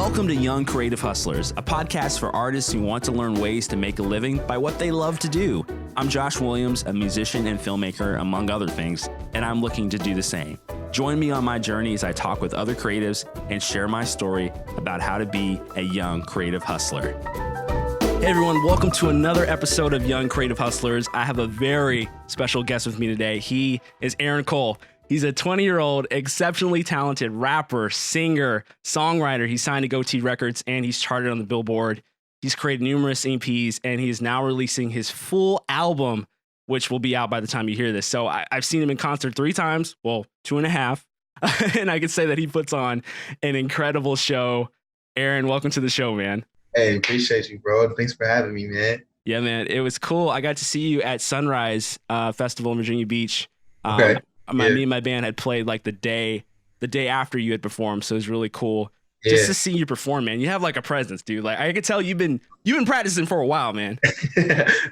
Welcome to Young Creative Hustlers, a podcast for artists who want to learn ways to make a living by what they love to do. I'm Josh Williams, a musician and filmmaker, among other things, and I'm looking to do the same. Join me on my journey as I talk with other creatives and share my story about how to be a young creative hustler. Hey everyone, welcome to another episode of Young Creative Hustlers. I have a very special guest with me today. He is Aaron Cole. He's a 20-year-old, exceptionally talented rapper, singer, songwriter. He's signed to Gotee Records and he's charted on the Billboard. He's created numerous EPs and he is now releasing his full album, which will be out by the time you hear this. So I've seen him in concert 3 times, well, 2.5. And I can say that he puts on an incredible show. Aaron, welcome to the show, man. Hey, appreciate you, bro. Thanks for having me, man. Yeah, man. It was cool. I got to see you at Sunrise Festival in Virginia Beach. Okay. Me and my band had played like the day after you had performed, so it was really cool just to see you perform, man. You have like a presence, dude. Like I could tell you've been practicing for a while, man.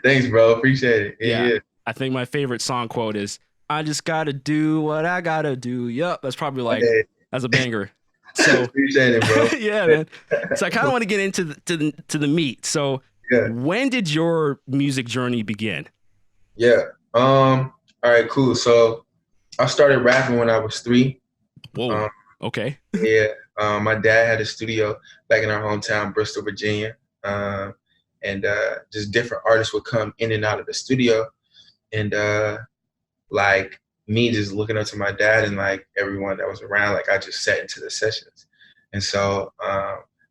Thanks, bro. Appreciate it. Yeah. I think my favorite song quote is, "I just gotta do what I gotta do." Yep, that's probably like that's a banger. So appreciate it, bro. Yeah, man. So I kind of want to get into the meat. So when did your music journey begin? Yeah. All right, cool. So I started rapping when I was 3. Whoa. Okay. Yeah. My dad had a studio back in our hometown, Bristol, Virginia. And just different artists would come in and out of the studio. And like me just looking up to my dad and like everyone that was around, like I just sat into the sessions. And so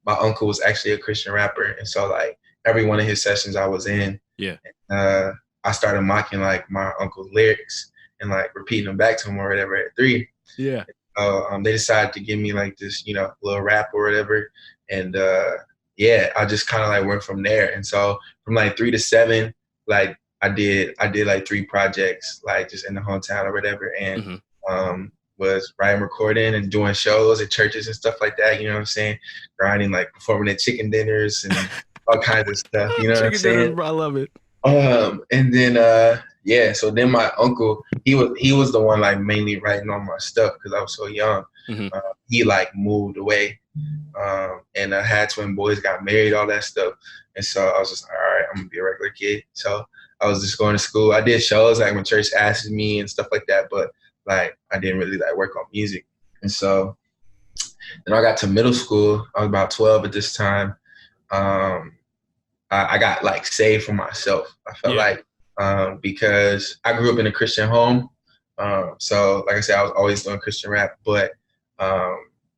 my uncle was actually a Christian rapper. And so like every one of his sessions I was in, I started mocking like my uncle's lyrics and like repeating them back to him or whatever at 3. Yeah. They decided to give me like this, little rap or whatever. And I just kind of like went from there. And so from like 3 to 7, like I did like 3 projects, like just in the hometown or whatever. And was writing, recording and doing shows at churches and stuff like that. You know what I'm saying? Grinding, like performing at chicken dinners and all kinds of stuff. You know what I'm saying? Dinners, I love it. And then, so then my uncle, he was the one like mainly writing all my stuff because I was so young. He like moved away and I had twin boys, got married, all that stuff. And so I was just like, all right, I'm gonna be a regular kid. So I was just going to school. I did shows like when church asked me and stuff like that, but like I didn't really like work on music. And so then I got to middle school. I was about 12 at this time. I got like saved for myself. I felt like because I grew up in a Christian home. So like I said, I was always doing Christian rap, but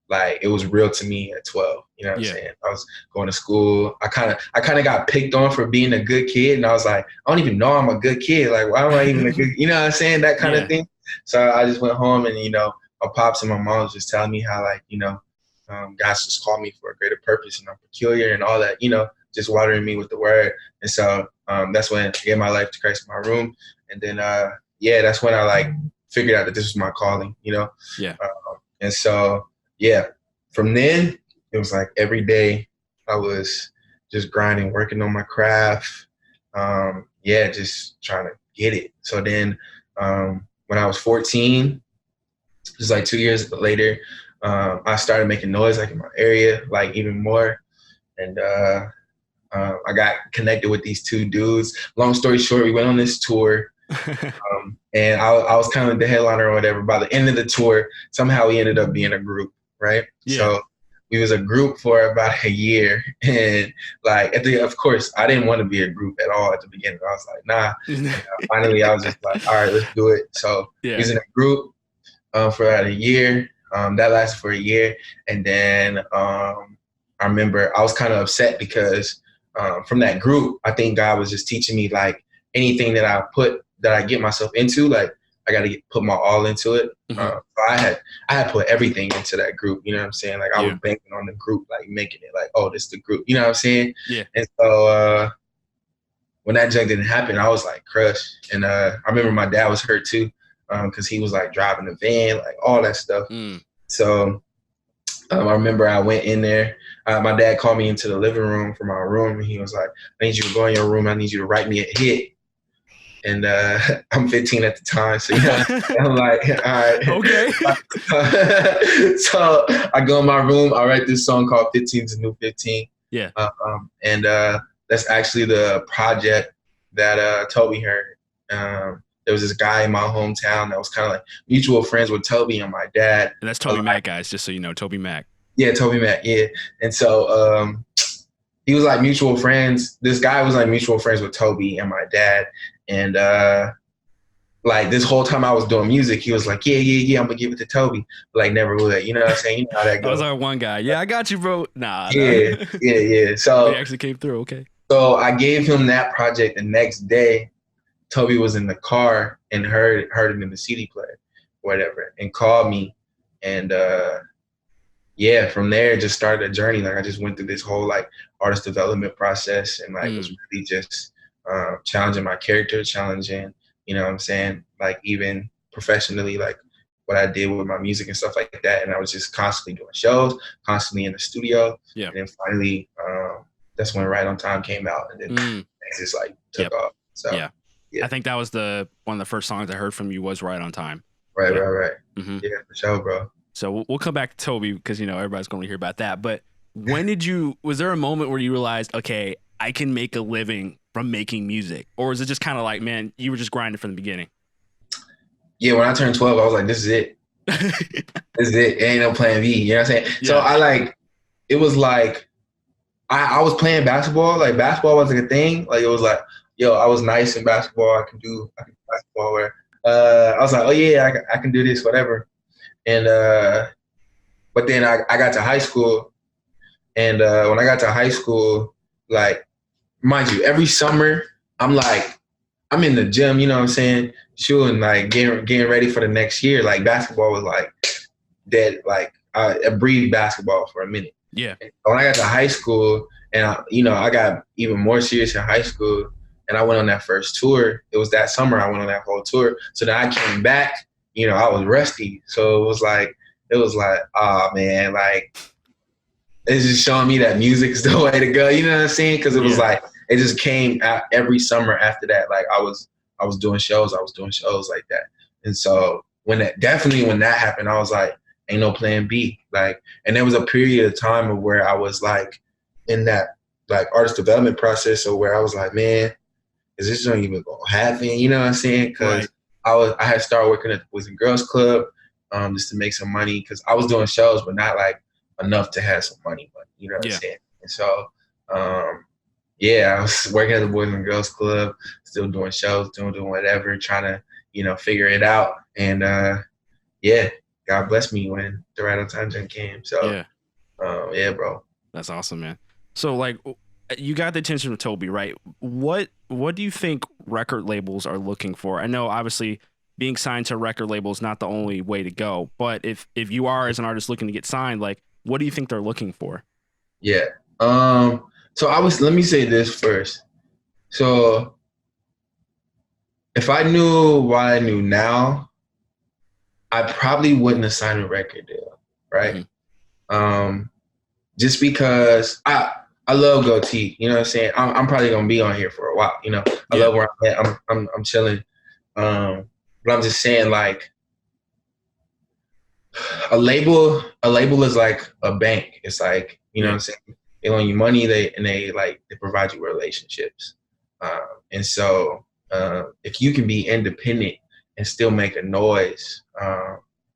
like it was real to me at 12. You know what I'm saying? I was going to school. I kind of got picked on for being a good kid, and I was like, I don't even know I'm a good kid. Like, why am I even a good? You know what I'm saying? That kind of thing. So I just went home, and my pops and my mom was just telling me how like God's just called me for a greater purpose, and I'm peculiar and all that. Just watering me with the word. And so that's when I gave my life to Christ in my room. And then that's when I like figured out that this was my calling. And so from then it was like every day I was just grinding, working on my craft. Just trying to get it. So then when I was 14, just like 2 years later, I started making noise like in my area, like even more. And I got connected with these 2 dudes. Long story short, we went on this tour and I was kind of the headliner or whatever. By the end of the tour, somehow we ended up being a group, right? Yeah. So we was a group for about a year. And like, of course, I didn't want to be a group at all at the beginning. I was like, nah. Finally, I was just like, all right, let's do it. So we was in a group for about a year. That lasted for a year. And then I remember I was kind of upset because from that group, I think God was just teaching me like anything that I get myself into, like I got to put my all into it. So I had put everything into that group. You know what I'm saying? Like I was banking on the group, like making it like, oh, this is the group. You know what I'm saying? Yeah. And so when that junk didn't happen, I was like crushed. And I remember my dad was hurt too because he was like driving the van, like all that stuff. So I remember I went in there. My dad called me into the living room from our room, and he was like, I need you to go in your room. I need you to write me a hit. and I'm 15 at the time. So yeah, I'm like, all right. Okay. So I go in my room. I write this song called 15 is the New 15. Yeah. And that's actually the project that Toby heard. There was this guy in my hometown that was kind of like mutual friends with Toby and my dad. And that's Toby Mac, guys, just so you know, Toby Mac. Yeah, Toby Mac, yeah. And so he was like mutual friends. This guy was like mutual friends with Toby and my dad. And like this whole time I was doing music, he was like, yeah, I'm gonna give it to Toby. But like never would. You know what I'm saying? You know how that goes. That was our one guy. Yeah, I got you, bro. Nah. Yeah. So he actually came through, okay. So I gave him that project the next day. Toby was in the car and heard it in the CD player, whatever, and called me. And yeah, from there it just started a journey. Like I just went through this whole like artist development process, and like was really just challenging my character, challenging, you know what I'm saying, like even professionally, like what I did with my music and stuff like that. And I was just constantly doing shows, constantly in the studio. Yeah. And then finally, that's when Right on Time came out, and then it just like took off. So yeah. I think that was one of the first songs I heard from you was Right on Time. Right. Mm-hmm. Yeah, for sure, bro. So we'll come back to Toby because, you know, everybody's going to hear about that. But when was there a moment where you realized, okay, I can make a living from making music? Or was it just kind of like, man, you were just grinding from the beginning? Yeah, when I turned 12, I was like, this is it. This is it. It ain't no plan B. You know what I'm saying? Yeah. So it was like, I was playing basketball. Like basketball was like a thing. Like it was like, yo, I was nice in basketball. I can do basketball where I was like, oh yeah, I can do this, whatever. And but then I got to high school, and when I got to high school, like, mind you, every summer I'm in the gym, you know what I'm saying, shooting, like getting ready for the next year. Like basketball was like dead. Like I breathed basketball for a minute. Yeah. And when I got to high school, and I got even more serious in high school, and I went on that first tour. It was that summer I went on that whole tour. So then I came back, you know, I was rusty. So it was like, oh man, like it's just showing me that music is the way to go. You know what I'm saying? Because it was like, it just came out every summer after that. Like I was doing shows like that. And so when that happened, I was like, ain't no plan B. Like, and there was a period of time of where I was like in that like artist development process, or where I was like, man, is this not even gonna happen? You know what I'm saying? Because I had started working at the Boys and Girls Club just to make some money, because I was doing shows, but not like enough to have some money. You know what I'm saying? And so, I was working at the Boys and Girls Club, still doing shows, doing whatever, trying to, you know, figure it out. And God bless me when the Right on Time Jump came. So, bro. That's awesome, man. So like, you got the attention of Toby, right? What do you think record labels are looking for? I know obviously being signed to a record label is not the only way to go, but if you are as an artist looking to get signed, like what do you think they're looking for? Yeah. So let me say this first. So if I knew what I knew now, I probably wouldn't have signed a record deal, right? Mm-hmm. Just because I love Gotee, you know what I'm saying? I'm probably gonna be on here for a while, you know. I love where I'm at. I'm chilling. But I'm just saying, like, a label is like a bank. It's like, you know what I'm saying? They loan you money, they provide you relationships. And so if you can be independent and still make a noise,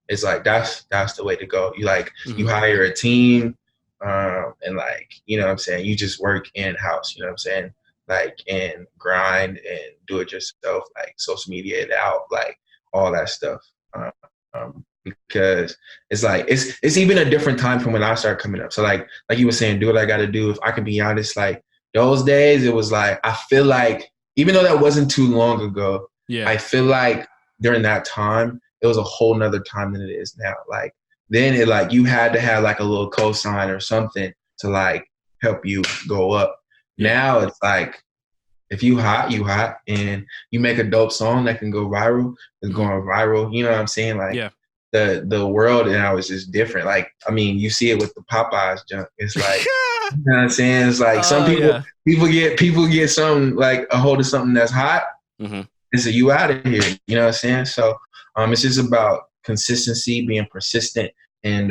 it's like that's the way to go. You hire a team. And like, you know what I'm saying, you just work in-house, you know what I'm saying, like, and grind and do it yourself, like social media it out, like all that stuff. Because it's like, it's even a different time from when I started coming up. So like you were saying, do what I got to do. If I can be honest, like those days, it was like, I feel like, even though that wasn't too long ago, I feel like during that time, it was a whole nother time than it is now. Like, then it like you had to have like a little cosign or something to like help you go up. Now it's like, if you hot, and you make a dope song that can go viral, it's going viral. You know what I'm saying? Like the world now is just different. Like, I mean, you see it with the Popeyes junk. It's like, you know what I'm saying? It's like some people get something like a hold of something that's hot, it's a you out of here. You know what I'm saying? So it's just about consistency, being persistent, and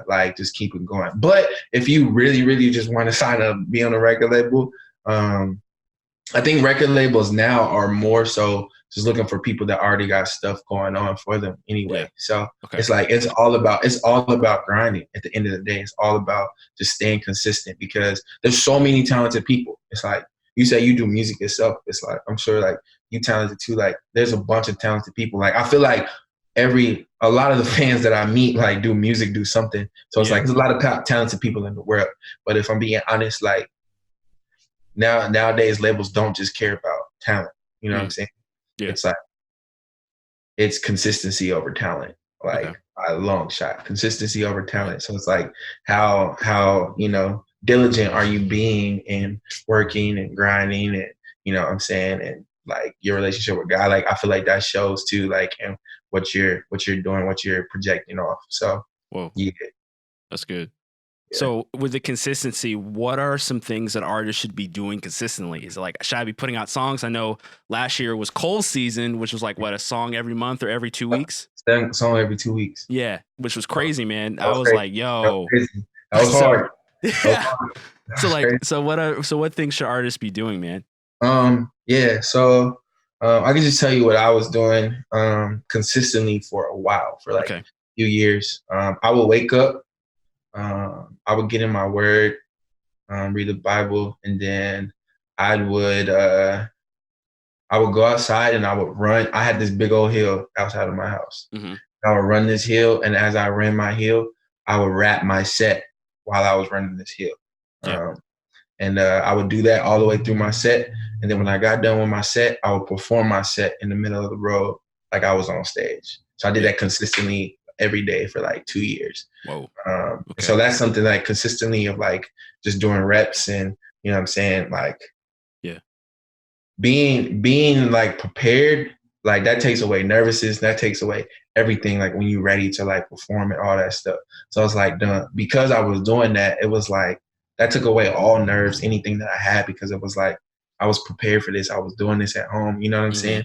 like just keep it going. But if you really, really just want to sign up, be on a record label, I think record labels now are more so just looking for people that already got stuff going on for them anyway. Yeah. So Okay. it's like it's all about grinding. At the end of the day, it's all about just staying consistent because there's so many talented people. It's like you say you do music yourself. It's like I'm sure like you talented too. Like there's a bunch of talented people. Like I feel like a lot of the fans that I meet like do music, do something. So it's like there's a lot of talented people in the world. But if I'm being honest, like nowadays labels don't just care about talent. You know what I'm saying? Yeah. It's like it's consistency over talent, like a long shot. Consistency over talent. So it's like how diligent are you being and working and grinding and you know what I'm saying, and like your relationship with God. Like I feel like that shows too, like and what you're doing, what you're projecting off. So yeah. That's good. So with the consistency, what are some things that artists should be doing consistently? Is it like, should I be putting out songs? I know last year was Cole's season, which was like, what, a song every month or every 2 weeks? Song every 2 weeks. Yeah, which was crazy, man. I was like, yo. That was hard. Yeah. So what things should artists be doing, man? Yeah, so I can just tell you what I was doing consistently for a while, for like a few years. I would wake up. I would get in my word, read the Bible, and then I would go outside and I would run. I had this big old hill outside of my house. I would run this hill, and as I ran my hill, I would rap my set while I was running this hill. And I would do that all the way through my set. And then when I got done with my set, I would perform my set in the middle of the road like I was on stage. So I did that consistently every day for like 2 years. Whoa. So that's something like consistently of like just doing reps and, you know what I'm saying? Like being like prepared, like that takes away nervousness. That takes away everything. Like when you're ready to like perform and all that stuff. So it's like because I was doing that, it was like, that took away all nerves, anything that I had, because it was like, I was prepared for this. I was doing this at home. You know what I'm saying?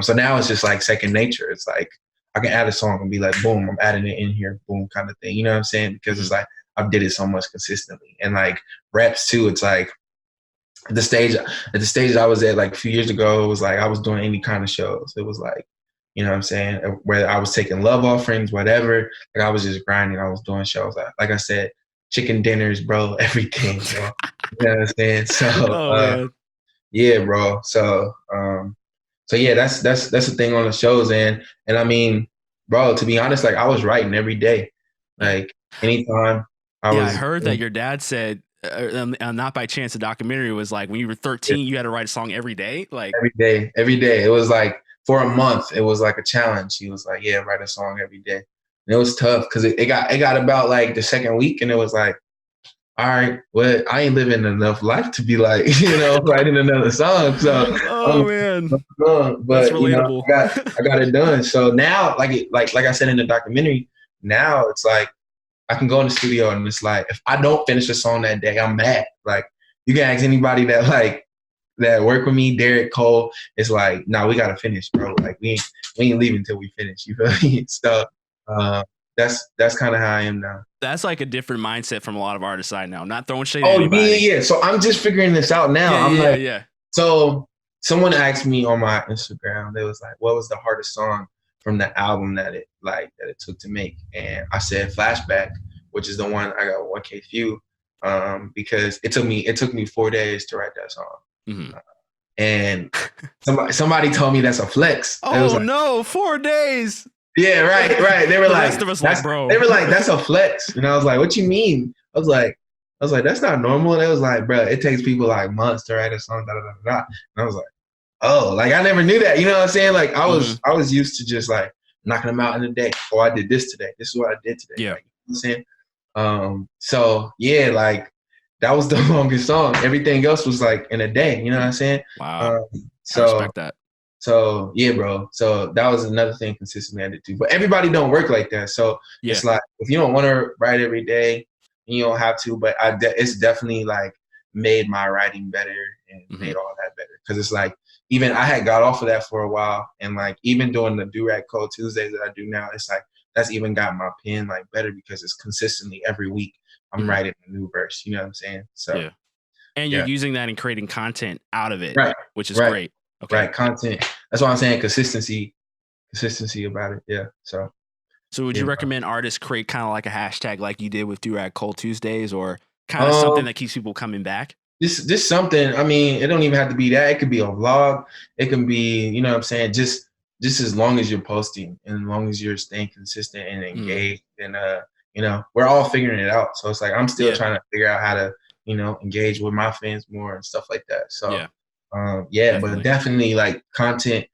So now it's just like second nature. It's like, I can add a song and be like, boom, I'm adding it in here, boom, kind of thing. You know what I'm saying? Because it's like, I did it so much consistently. And like reps too, it's like at the stage I was at like a few years ago, it was like, I was doing any kind of shows. It was like, you know what I'm saying? Whether I was taking love offerings, whatever, like I was just grinding. I was doing shows. Like I said, chicken dinners, bro, everything, bro. You know what I'm saying? So, yeah, bro. So yeah, that's the thing on the shows. And I mean, bro, to be honest, like I was writing every day. Like anytime I heard that your dad said, not by chance, the documentary was like when you were 13, you had to write a song every day. Like every day. It was like for a month, it was like a challenge. He was like, yeah, write a song every day. And it was tough because it got about like the second week, and it was like, all right, well, I ain't living enough life to be like, writing another song. So, man, but that's relatable. I got it done. So now, like I said in the documentary, now it's like I can go in the studio and it's like, if I don't finish a song that day, I'm mad. Like you can ask anybody that work with me, Derek, Cole. It's like, nah, we gotta finish, bro. Like we ain't leaving until we finish. You feel me? So. That's kind of how I am now. That's like a different mindset from a lot of artists I know. Not throwing shade at anybody. Yeah. So I'm just figuring this out now. So someone asked me on my Instagram, they was like, what was the hardest song from the album that it took to make? And I said Flashback, which is the one I got 1K view, because it took me 4 days to write that song. And somebody told me that's a flex. Oh no, 4 days. Yeah, right. They were like, rest of us bro. They were like, that's a flex. And I was like, what you mean? I was like, that's not normal. And it was like, bro, it takes people like months to write a song, da da da da. And I was like, oh, like I never knew that. You know what I'm saying? Like I was used to just like knocking them out in a day. Oh, I did this today. This is what I did today. Yeah. Like, you know what I'm saying? So yeah, like that was the longest song. Everything else was like in a day. You know what I'm saying? Wow. So I respect that. So yeah, bro. So that was another thing consistently I did too. But everybody don't work like that. So it's like if you don't want to write every day, you don't have to. But it's definitely like made my writing better and made all that better. Because it's like even I had got off of that for a while, and like even doing the Do Rag Cold Tuesdays that I do now, it's like that's even got my pen like better because it's consistently every week I'm writing a new verse. You know what I'm saying? So Yeah. And you're using that and creating content out of it, right, which is right, great. Okay. right. Content. That's why I'm saying consistency about it. Yeah. So would you yeah. recommend artists create kind of like a hashtag like you did with Do Rag Cold Tuesdays, or kind of something that keeps people coming back? This something, I mean, it don't even have to be that. It could be a vlog. It can be, you know what I'm saying, just as long as you're posting and as long as you're staying consistent and engaged. And you know, we're all figuring it out. So it's like I'm still trying to figure out how to, you know, engage with my fans more and stuff like that. So but definitely like content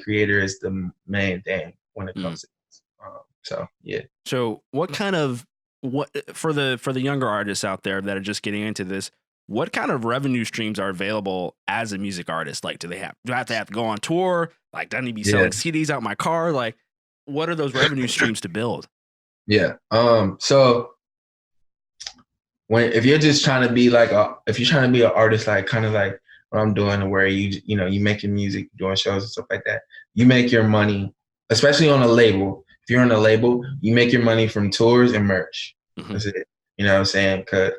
creator is the main thing when it comes to this. So what kind of for the younger artists out there that are just getting into this, what kind of revenue streams are available as a music artist? Like, do I have to go on tour? Like, do I need to be selling CDs out my car? Like, what are those revenue streams to build? Yeah. So if you're just trying to be like if you're trying to be an artist, like kind of like what I'm doing, where you making music, doing shows and stuff like that, you make your money, especially on a label. If you're on a label, you make your money from tours and merch. That's it. You know what I'm saying? Because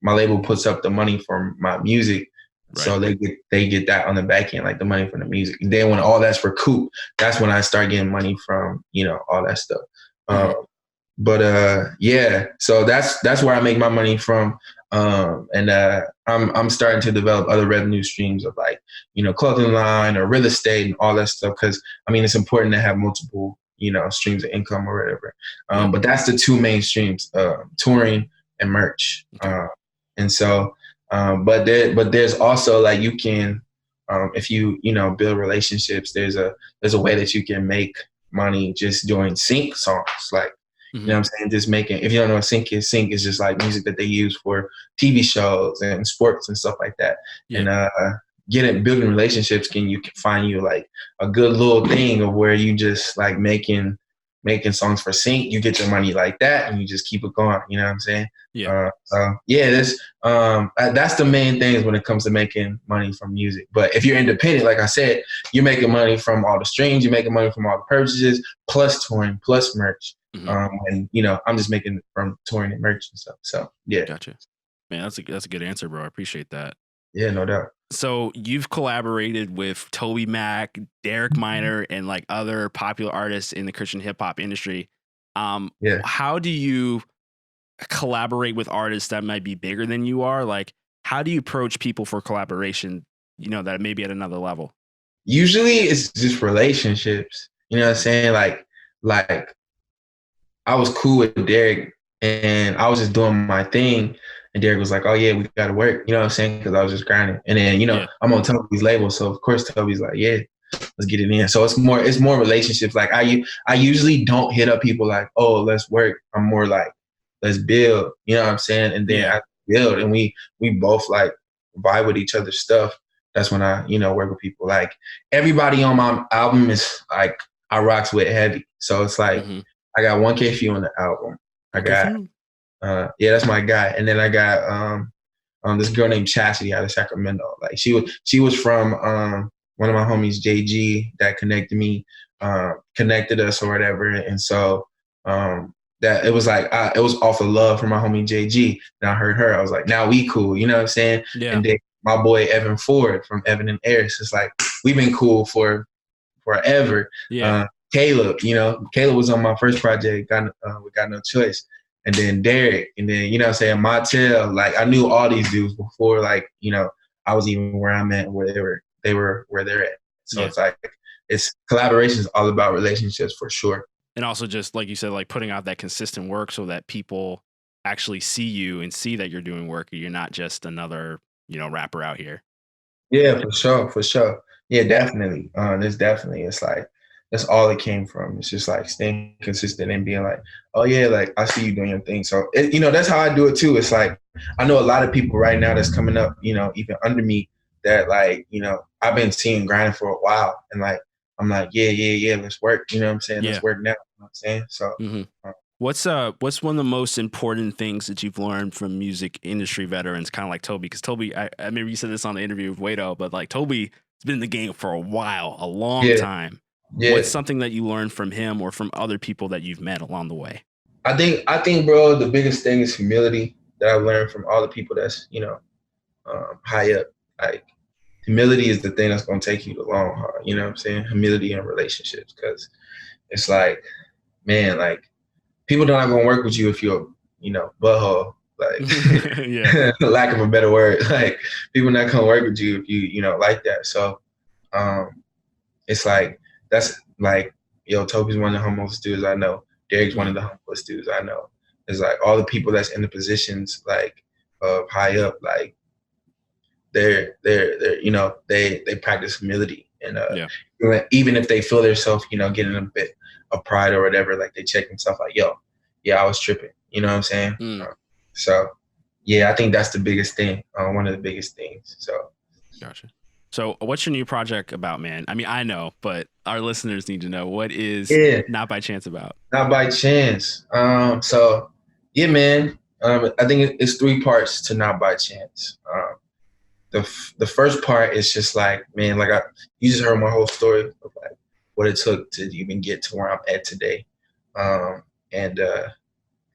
my label puts up the money for my music, so they get that on the back end, like the money from the music. And then when all that's recouped, that's when I start getting money from, you know, all that stuff. So that's where I make my money from. I'm starting to develop other revenue streams of, like, you know, clothing line or real estate and all that stuff, because I mean it's important to have multiple, you know, streams of income or whatever. But that's the two main streams: touring and merch. And so, but there's also, like, you can, if you know, build relationships, there's a way that you can make money just doing sync songs, like. You know what I'm saying? Just making, if you don't know what sync is just like music that they use for TV shows and sports and stuff like that. And building relationships you can find you like a good little thing of where you just like making songs for sync. You get your money like that and you just keep it going. You know what I'm saying? That's the main things when it comes to making money from music. But if you're independent, like I said, you're making money from all the streams, you're making money from all the purchases, plus touring, plus merch. And you know, I'm just making from touring and merch and stuff. So Gotcha. Man, that's a good answer, bro. I appreciate that. Yeah, no doubt. So you've collaborated with Toby Mac, Derek Minor, and like other popular artists in the Christian hip hop industry. How do you collaborate with artists that might be bigger than you are? Like, how do you approach people for collaboration, you know, that may be at another level? Usually it's just relationships. You know what I'm saying? Like I was cool with Derek and I was just doing my thing. And Derek was like, oh yeah, we got to work. You know what I'm saying? Because I was just grinding. And then, you know, I'm on Toby's label. So of course Toby's like, yeah, let's get it in. So it's more relationships. Like I usually don't hit up people like, oh, let's work. I'm more like, let's build. You know what I'm saying? And then I build, and we both like vibe with each other's stuff. That's when I, you know, work with people. Like everybody on my album is like, I rocks with heavy. So it's like, I got 1K Few on the album. I got, that's my guy. And then I got this girl named Chastity out of Sacramento. Like she was from one of my homies, JG, that connected us or whatever. And so that it was like, it was off of love for my homie JG. And I heard her, I was like, now we cool, you know what I'm saying? And then my boy Evan Ford from Evan and Eris, it's like, we've been cool for forever. Caleb, you know, Caleb was on my first project, we got no choice. And then Derek, and then, you know what I'm saying, Montel, like I knew all these dudes before, like, you know, I was even where I'm at, where they were where they're at. So it's like, it's collaboration is all about relationships for sure. And also just like you said, like putting out that consistent work so that people actually see you and see that you're doing work. You're not just another, you know, rapper out here. Yeah, for sure. Yeah, definitely. It's like, that's all it came from. It's just like staying consistent and being like, oh yeah, like I see you doing your thing. So, you know, that's how I do it too. It's like, I know a lot of people right now that's coming up, you know, even under me that like, you know, I've been seeing grinding for a while. And like, I'm like, yeah, let's work. You know what I'm saying? Let's work now. You know what I'm saying? So What's one of the most important things that you've learned from music industry veterans, kind of like Toby? Because Toby, I maybe you said this on the interview with Wado, but like Toby's been in the game for a while, a long Yeah, time. What's yeah. something that you learned from him or from other people that you've met along the way? I think, bro, the biggest thing is humility that I've learned from all the people that's, high up. Like, humility is the thing that's going to take you the long haul. You know what I'm saying? Humility in relationships. Because it's like, man, like, people are not going to work with you if you're, butthole. Like, Yeah. lack of a better word. Like, people not going to work with you if like that. So, it's like, that's like, yo, Toby's one of the humblest dudes I know. Derek's one of the humblest dudes I know. It's like all the people that's in the positions like of high up, like they're they practice humility and even if they feel themselves, getting a bit of pride or whatever, like they check themselves like, yo, yeah, I was tripping. You know what I'm saying? So yeah, I think that's the biggest thing. One of the biggest things. So Gotcha. So what's your new project about, man? I mean, I know, but our listeners need to know, what is Not By Chance about? Not By Chance. So yeah, man. I think it's 3 parts to Not By Chance. The first part is just like, man, like you just heard my whole story of like what it took to even get to where I'm at today. And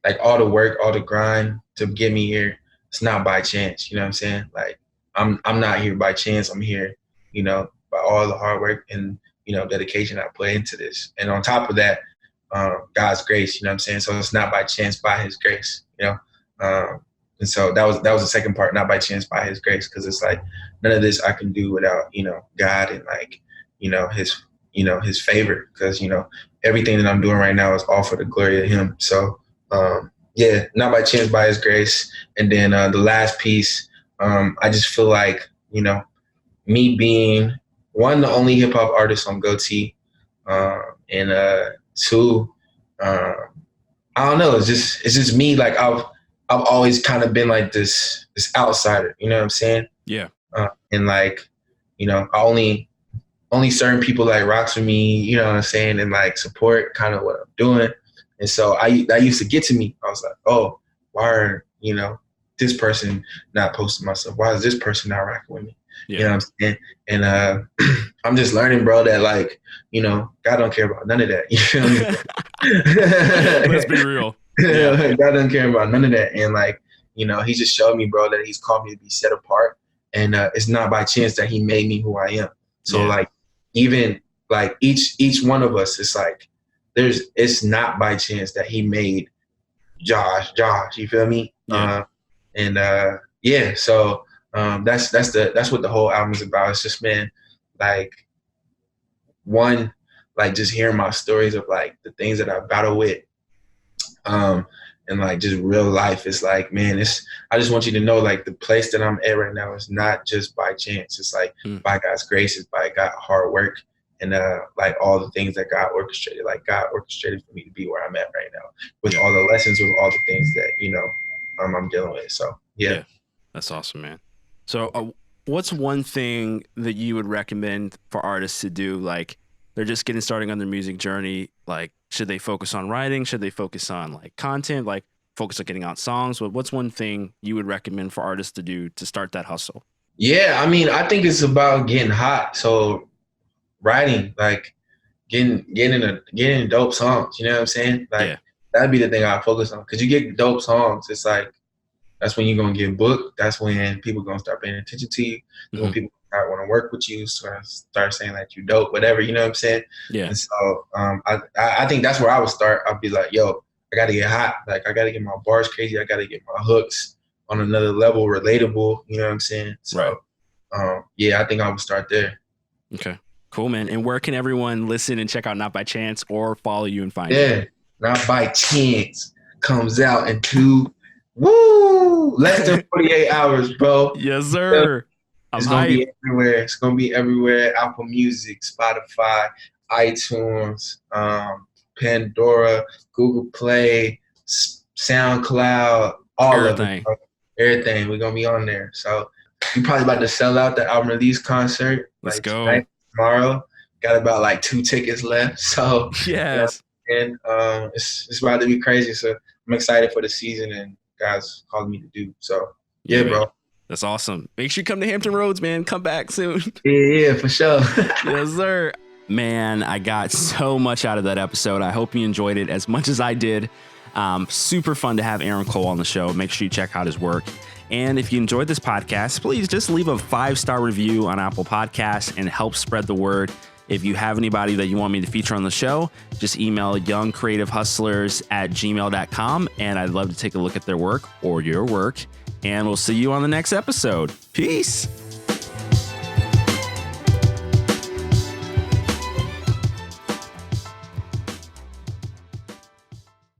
like all the work, all the grind to get me here, it's not by chance. You know what I'm saying? Like I'm not here by chance. I'm here, by all the hard work and, dedication I put into this. And on top of that, God's grace, you know what I'm saying? So it's not by chance, by his grace, and so that was the second part, not by chance, by his grace. Cause it's like, none of this I can do without, God and like, his favor. Cause, everything that I'm doing right now is all for the glory of him. So, yeah, not by chance, by his grace. And then the last piece, I just feel like, me being one, the only hip hop artist on Gotee, and 2, I don't know. It's just me. Like I've always kind of been like this outsider. You know what I'm saying? Yeah. And like, only certain people like rocks with me. You know what I'm saying? And like support kind of what I'm doing. And so that used to get to me. I was like, oh, why are, this person not posting myself? Why is this person not rocking with me? Yeah. You know what I'm saying? And I'm just learning, bro, that like, God don't care about none of that. You feel me? Let's be real. Yeah. God doesn't care about none of that. And like, he just showed me, bro, that he's called me to be set apart. And it's not by chance that he made me who I am. So like, even like each one of us, it's like, it's not by chance that he made Josh, you feel me? Yeah. So that's what the whole album is about. It's just, man, like one, like just hearing my stories of like the things that I battle with, and like just real life. It's like, man, I just want you to know, like the place that I'm at right now is not just by chance. It's like by God's grace, it's by God's hard work. And like all the things that God orchestrated, like God orchestrated for me to be where I'm at right now, with all the lessons, with all the things that I'm dealing with. So yeah, that's awesome, man. So what's one thing that you would recommend for artists to do? Like they're just getting started on their music journey. Like, should they focus on writing? Should they focus on like content? Like focus on getting out songs? What's one thing you would recommend for artists to do to start that hustle? Yeah, I mean, I think it's about getting hot. So writing, like getting dope songs, you know what I'm saying? Like that'd be the thing I focus on. Cause you get dope songs, it's like that's when you're gonna get booked. That's when people gonna start paying attention to you. When people start want to work with you, start saying like you dope, whatever, you know what I'm saying? Yeah. And so I think that's where I would start. I'd be like, yo, I gotta get hot. Like I gotta get my bars crazy. I gotta get my hooks on another level, relatable. You know what I'm saying? So yeah, I think I would start there. Okay. Cool, man. And where can everyone listen and check out Not By Chance or follow you and find you? Yeah, Not By Chance comes out in less than 48 hours, bro. Yes, sir. It's going to be everywhere. It's going to be everywhere. Apple Music, Spotify, iTunes, Pandora, Google Play, SoundCloud, all of it. Everything. We're going to be on there. So we're probably about to sell out the album release concert. Let's go. Tonight, tomorrow. Got about like 2 tickets left. So yes. and it's about to be crazy. So I'm excited for the season and God's calling me to do. So yeah, bro. That's awesome. Make sure you come to Hampton Roads, man. Come back soon. Yeah, for sure. Yes, sir. Man, I got so much out of that episode. I hope you enjoyed it as much as I did. Super fun to have Aaron Cole on the show. Make sure you check out his work. And if you enjoyed this podcast, please just leave a 5-star review on Apple Podcasts and help spread the word. If you have anybody that you want me to feature on the show, just email youngcreativehustlers@gmail.com, and I'd love to take a look at their work or your work. And we'll see you on the next episode. Peace.